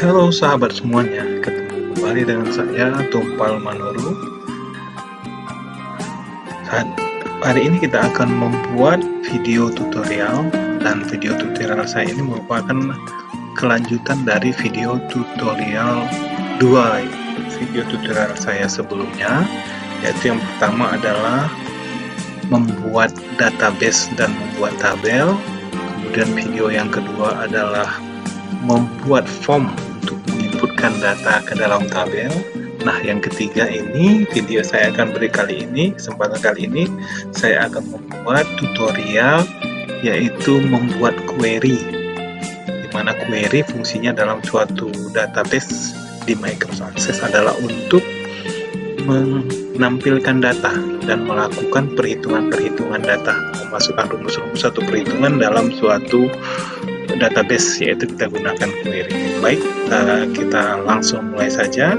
Halo sahabat semuanya, ketemu kembali dengan saya Tumpal Manuru. Hari ini kita akan membuat video tutorial, dan video tutorial saya ini merupakan kelanjutan dari video tutorial 2 video tutorial saya sebelumnya, yaitu yang pertama adalah membuat database dan membuat tabel. Kemudian video yang kedua adalah membuat form untuk menginputkan data ke dalam tabel. Nah, yang ketiga ini video saya akan beri kali ini, kesempatan kali ini saya akan membuat tutorial yaitu membuat query, di mana query fungsinya dalam suatu database di Microsoft Access adalah untuk menampilkan data dan melakukan perhitungan-perhitungan data, memasukkan rumus-rumus atau perhitungan dalam suatu database, yaitu kita gunakan query. Baik, kita langsung mulai saja.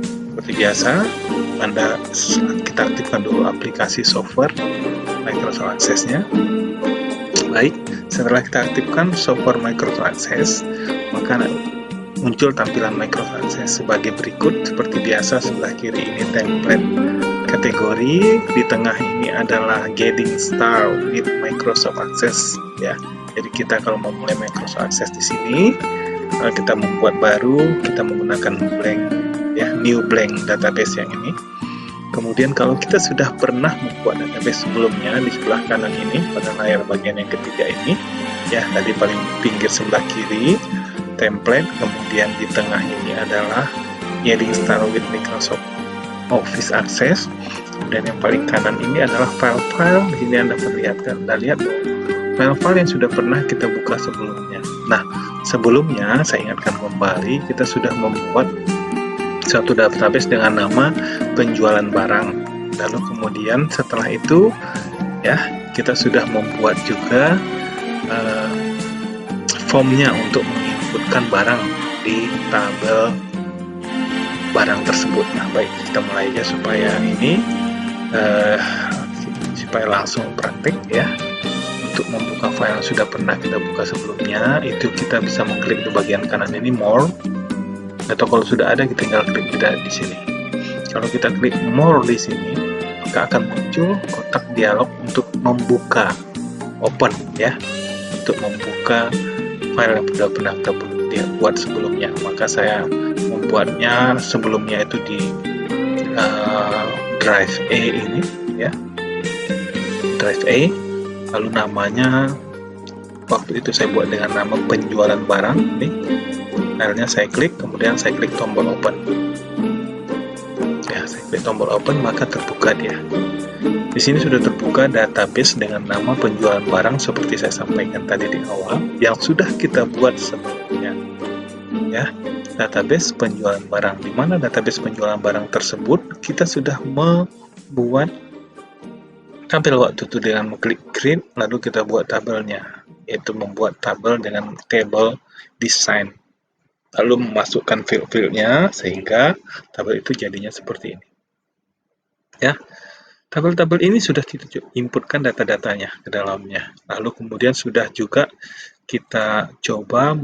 Seperti biasa, kita aktifkan dulu aplikasi software Microsoft Access-nya. Baik, setelah kita aktifkan software Microsoft Access, maka muncul tampilan Microsoft Access sebagai berikut. Seperti biasa, sebelah kiri ini template kategori, di tengah ini adalah getting started with Microsoft Access, ya. Jadi kita kalau mau mulai Microsoft Access di sini, kita membuat baru, kita menggunakan blank, ya, new blank database yang ini. Kemudian kalau kita sudah pernah membuat database sebelumnya, di sebelah kanan ini pada layar bagian yang ketiga ini, ya, tadi paling pinggir sebelah kiri template, kemudian di tengah ini adalah getting started with Microsoft Office Access, dan yang paling kanan ini adalah file-file. Di sini Anda perlihatkan, Anda lihat file-file yang sudah pernah kita buka sebelumnya. Nah, sebelumnya saya ingatkan kembali, kita sudah membuat satu database dengan nama penjualan barang. Lalu kemudian setelah itu, ya, kita sudah membuat juga formnya untuk menginputkan barang di tabel barang tersebut. Nah, baik, kita mulai aja supaya ini supaya langsung praktik, ya. Untuk membuka file yang sudah pernah kita buka sebelumnya, itu kita bisa mengklik di bagian kanan ini more, atau kalau sudah ada kita tinggal klik di sini. Kalau kita klik more di sini, maka akan muncul kotak dialog untuk membuka, open, ya, untuk membuka file yang sudah pernah kita buat sebelumnya. Maka saya membuatnya sebelumnya itu di drive A ini, ya, drive A. Lalu namanya waktu itu saya buat dengan nama penjualan barang. Nih, filenya saya klik, kemudian saya klik tombol open. Ya, saya klik tombol open, maka terbuka dia. Di sini sudah terbuka database dengan nama penjualan barang seperti saya sampaikan tadi di awal, yang sudah kita buat sebelumnya. Ya, database penjualan barang. Di mana database penjualan barang tersebut kita sudah membuat tabel waktu itu dengan mengklik create, lalu kita buat tabelnya, yaitu membuat tabel dengan table design, lalu memasukkan field-fieldnya sehingga tabel itu jadinya seperti ini, ya. Tabel-tabel ini sudah kita inputkan data-datanya ke dalamnya, lalu kemudian sudah juga kita coba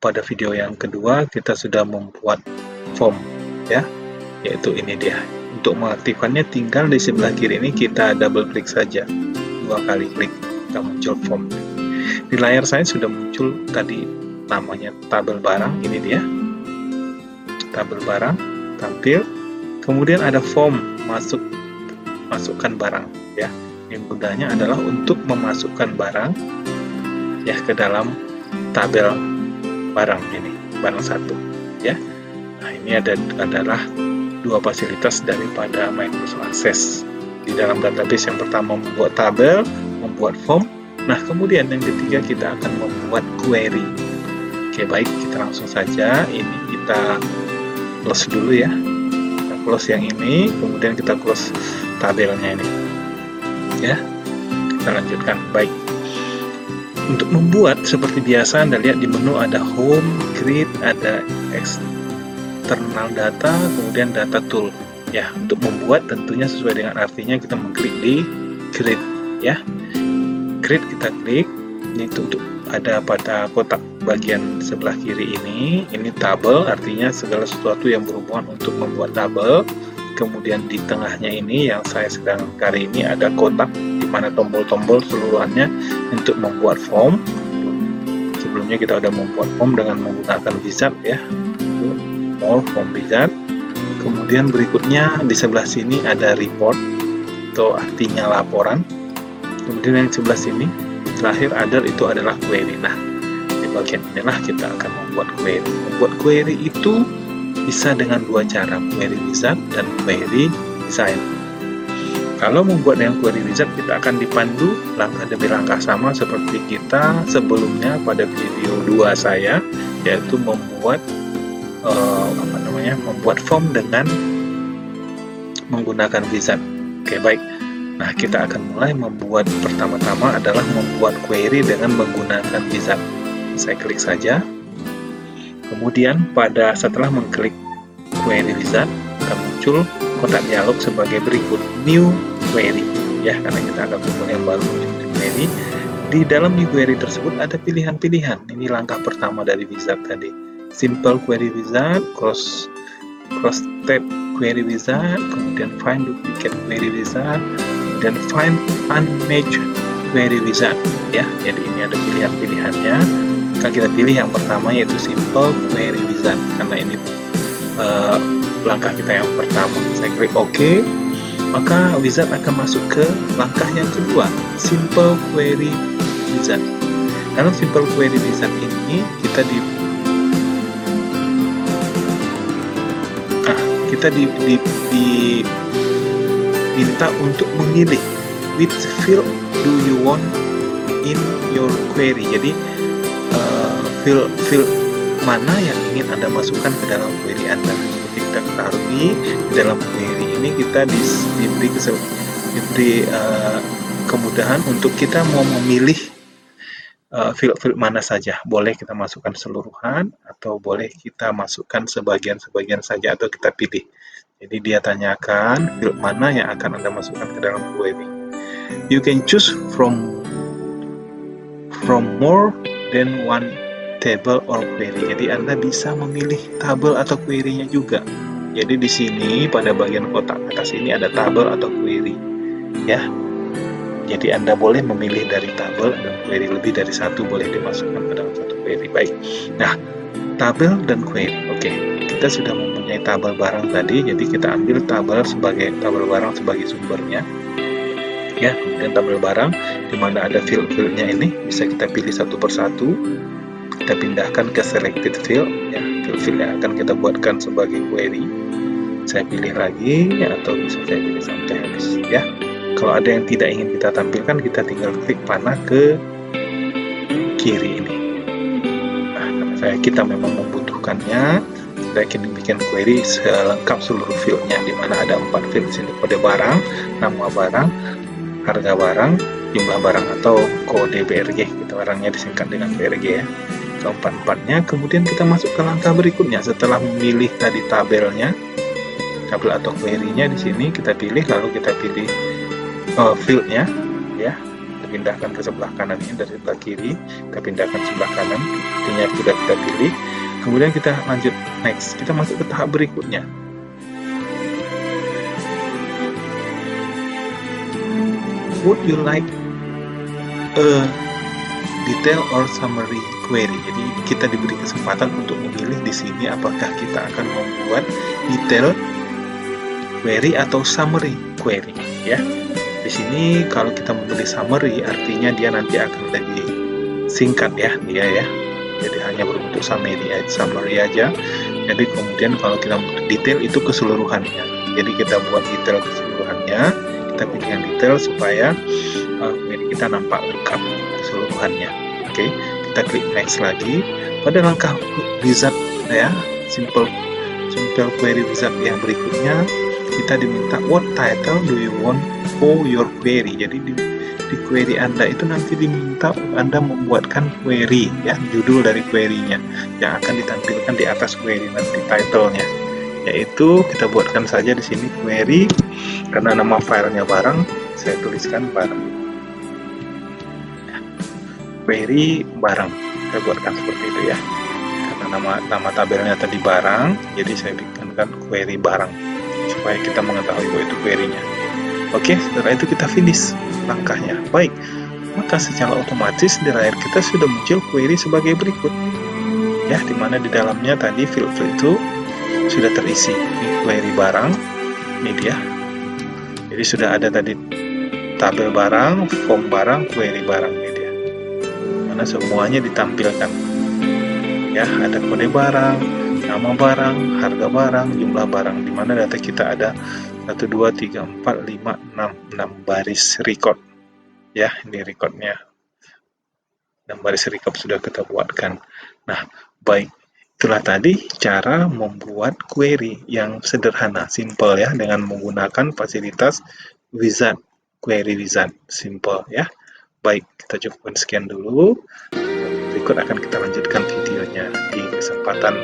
pada video yang kedua, kita sudah membuat form, ya, yaitu ini dia. Untuk mengaktifkannya tinggal di sebelah kiri ini kita double klik saja, 2 kali klik, kita muncul form. Di layar saya sudah muncul tadi namanya tabel barang, ini dia tabel barang tampil, kemudian ada form masukkan barang, ya. Yang gunanya adalah untuk memasukkan barang, ya, ke dalam tabel barang ini, barang satu, ya. Nah, ini adalah dua fasilitas daripada Microsoft Access. Di dalam database yang pertama membuat tabel, membuat form. Nah, kemudian yang ketiga kita akan membuat query. Oke, baik, kita langsung saja. Ini kita close dulu, ya. Kita close yang ini, kemudian kita close tabelnya ini, ya. Kita lanjutkan. Baik. Untuk membuat seperti biasa, Anda lihat di menu ada home, create, ada external data, kemudian data tool. Ya, untuk membuat tentunya sesuai dengan artinya kita mengklik di create, ya. Create kita klik, Itu untuk ada pada kotak bagian sebelah kiri ini tabel, artinya segala sesuatu yang berhubungan untuk membuat tabel. Kemudian di tengahnya ini yang saya sedang kali ini ada kotak di mana tombol-tombol seluruhannya untuk membuat form. Sebelumnya kita udah membuat form dengan menggunakan wizard ya, more form wizard. Kemudian berikutnya di sebelah sini ada report atau artinya laporan. Kemudian yang sebelah sini terakhir other itu adalah query. Nah, di bagian inilah kita akan membuat query. Membuat query itu bisa dengan dua cara, query wizard dan query design. Kalau membuat dengan query wizard, kita akan dipandu langkah demi langkah sama seperti kita sebelumnya pada video 2 saya, yaitu membuat membuat form dengan menggunakan wizard. Oke, baik. Nah, kita akan mulai membuat pertama-tama adalah membuat query dengan menggunakan wizard. Saya klik saja. Kemudian setelah mengklik query wizard, akan muncul kotak dialog sebagai berikut, new query ya, karena kita akan membuat yang baru, new query. Di dalam new query tersebut ada pilihan-pilihan. Ini langkah pertama dari wizard tadi, simple query wizard, cross tab query wizard, kemudian find duplicate query wizard, dan find unmatched query wizard ya. Jadi ini ada pilihan-pilihannya. Kita pilih yang pertama, yaitu simple query wizard, karena ini langkah kita yang pertama. Saya klik OK, maka wizard akan masuk ke langkah yang kedua, simple query wizard. Dalam simple query wizard ini kita diminta untuk memilih which field do you want in your query. Jadi field mana yang ingin Anda masukkan ke dalam query Anda. Seperti kita ketahui, di dalam query ini kita diberi kemudahan untuk kita mau memilih field mana saja. Boleh kita masukkan keseluruhan atau boleh kita masukkan sebagian-sebagian saja atau kita pilih. Jadi dia tanyakan field mana yang akan Anda masukkan ke dalam query. You can choose from more than one table or query. Jadi Anda bisa memilih tabel atau query-nya juga. Jadi di sini pada bagian kotak atas ini ada tabel atau query ya. Jadi Anda boleh memilih dari tabel dan query, lebih dari satu boleh dimasukkan ke dalam satu query. Baik. Nah, tabel dan query. Oke, kita sudah mempunyai tabel barang tadi, jadi kita ambil tabel barang sebagai sumbernya. Ya, kemudian tabel barang di mana ada field-fieldnya ini bisa kita pilih satu persatu. Kita pindahkan ke selected field ya, field yang akan kita buatkan sebagai query. Saya pilih lagi atau bisa saya pilih sampai habis ya. Kalau ada yang tidak ingin kita tampilkan, kita tinggal klik panah ke kiri ini. Nah, kita memang membutuhkannya. Kita ingin bikin query selengkap seluruh fieldnya, di mana ada 4 field di sini: kode barang, nama barang, harga barang, jumlah barang atau kode BRG. Kita barangnya disingkat dengan BRG ya. Keempat-empatnya. Kemudian kita masuk ke langkah berikutnya. Setelah memilih tadi tabelnya, tabel atau query-nya di sini kita pilih, lalu kita pilih field-nya ya, dipindahkan ke sebelah kanan ini dari sebelah kiri, kita pindahkan sebelah kanan, artinya sudah kita pilih. Kemudian kita lanjut next, kita masuk ke tahap berikutnya. Would you like a detail or summary query? Jadi kita diberi kesempatan untuk memilih di sini apakah kita akan membuat detail query atau summary query ya. Di sini kalau kita memilih summary, artinya dia nanti akan lebih singkat ya dia ya. Jadi hanya berbentuk summary aja. Jadi kemudian kalau kita butuh detail itu keseluruhannya. Jadi kita buat detail keseluruhannya. Kita pilih yang detail supaya query kita nampak lengkap keseluruhannya. Oke, kita klik next lagi. Pada langkah wizard ya, simple query wizard yang berikutnya, kita diminta what title do you want for your query. Jadi di query Anda itu nanti diminta Anda membuatkan query ya, judul dari query-nya yang akan ditampilkan di atas query nanti, title-nya. Yaitu kita buatkan saja di sini query, karena nama filenya barang, saya tuliskan barang. query barang. Saya buatkan seperti itu ya. Karena nama tabelnya tadi barang, jadi saya bikinkan query barang supaya kita mengetahui bahwa itu query-nya. Oke, setelah itu kita finish langkahnya. Baik, maka secara otomatis di layar kita sudah muncul query sebagai berikut. Ya, dimana di dalamnya tadi field itu sudah terisi. Ini query barang, ini dia. Jadi sudah ada tadi tabel barang, form barang, query barang, ini dia. Mana semuanya ditampilkan. Ya, ada kode barang, nama barang, harga barang, jumlah barang, di mana data kita ada 1, 2, 3, 4, 5, 6 baris record. Ya, ini recordnya. 6 baris record sudah kita buatkan. Nah, baik. Itulah tadi cara membuat query yang sederhana, simple ya, dengan menggunakan fasilitas wizard, query wizard, simple ya. Baik, kita cukupkan sekian dulu. Berikut akan kita lanjutkan videonya di kesempatan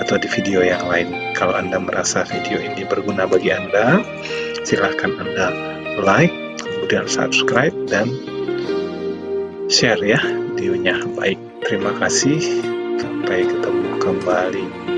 atau di video yang lain. Kalau Anda merasa video ini berguna bagi Anda, silahkan Anda like, kemudian subscribe, dan share ya videonya. Baik, terima kasih. Sampai ketemu kembali.